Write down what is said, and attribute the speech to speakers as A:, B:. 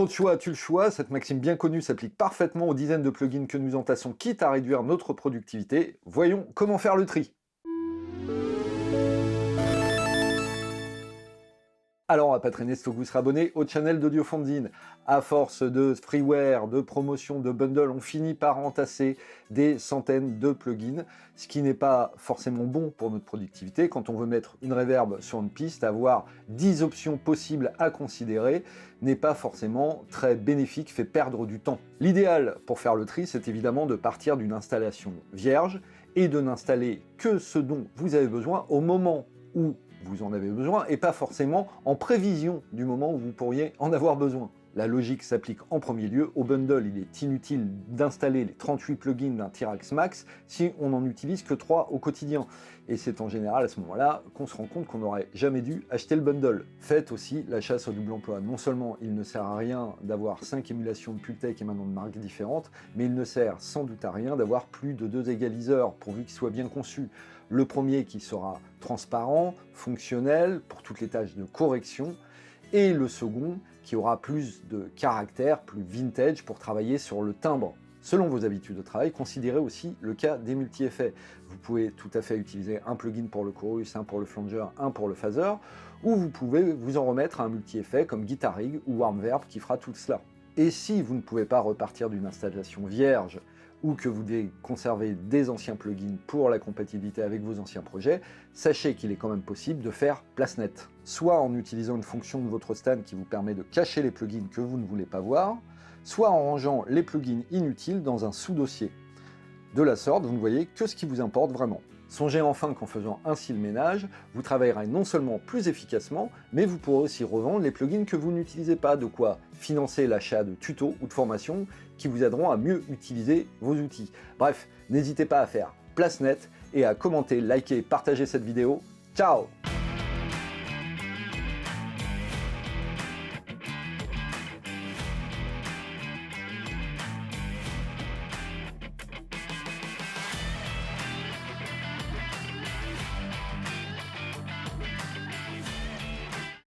A: Trop de choix tue le choix, cette maxime bien connue s'applique parfaitement aux dizaines de plugins que nous entassons, quitte à réduire notre productivité. Voyons comment faire le tri. Alors on va pas traîner, Stock vous sera abonné au channel d'Audiofondine. À force de freeware, de promotion, de bundle, on finit par entasser des centaines de plugins, ce qui n'est pas forcément bon pour notre productivité. Quand on veut mettre une reverb sur une piste, avoir 10 options possibles à considérer n'est pas forcément très bénéfique, fait perdre du temps. L'idéal pour faire le tri, c'est évidemment de partir d'une installation vierge et de n'installer que ce dont vous avez besoin au moment où vous en avez besoin, et pas forcément en prévision du moment où vous pourriez en avoir besoin. La logique s'applique en premier lieu. Au bundle, il est inutile d'installer les 38 plugins d'un T-Rex Max si on n'en utilise que 3 au quotidien. Et c'est en général à ce moment-là qu'on se rend compte qu'on n'aurait jamais dû acheter le bundle. Faites aussi la chasse au double emploi. Non seulement il ne sert à rien d'avoir 5 émulations de Pultec et maintenant de marques différentes, mais il ne sert sans doute à rien d'avoir plus de 2 égaliseurs, pourvu qu'ils soient bien conçus. Le premier qui sera transparent, fonctionnel pour toutes les tâches de correction, et le second qui aura plus de caractère, plus vintage pour travailler sur le timbre. Selon vos habitudes de travail, considérez aussi le cas des multi-effets. Vous pouvez tout à fait utiliser un plugin pour le chorus, un pour le flanger, un pour le phaser, ou vous pouvez vous en remettre à un multi-effet comme Guitar Rig ou Warmverb qui fera tout cela. Et si vous ne pouvez pas repartir d'une installation vierge, ou que vous conservez des anciens plugins pour la compatibilité avec vos anciens projets, sachez qu'il est quand même possible de faire place nette. Soit en utilisant une fonction de votre stand qui vous permet de cacher les plugins que vous ne voulez pas voir, soit en rangeant les plugins inutiles dans un sous-dossier. De la sorte, vous ne voyez que ce qui vous importe vraiment. Songez enfin qu'en faisant ainsi le ménage, vous travaillerez non seulement plus efficacement, mais vous pourrez aussi revendre les plugins que vous n'utilisez pas, de quoi financer l'achat de tutos ou de formations qui vous aideront à mieux utiliser vos outils. Bref, n'hésitez pas à faire place nette et à commenter, liker, partager cette vidéo. Ciao!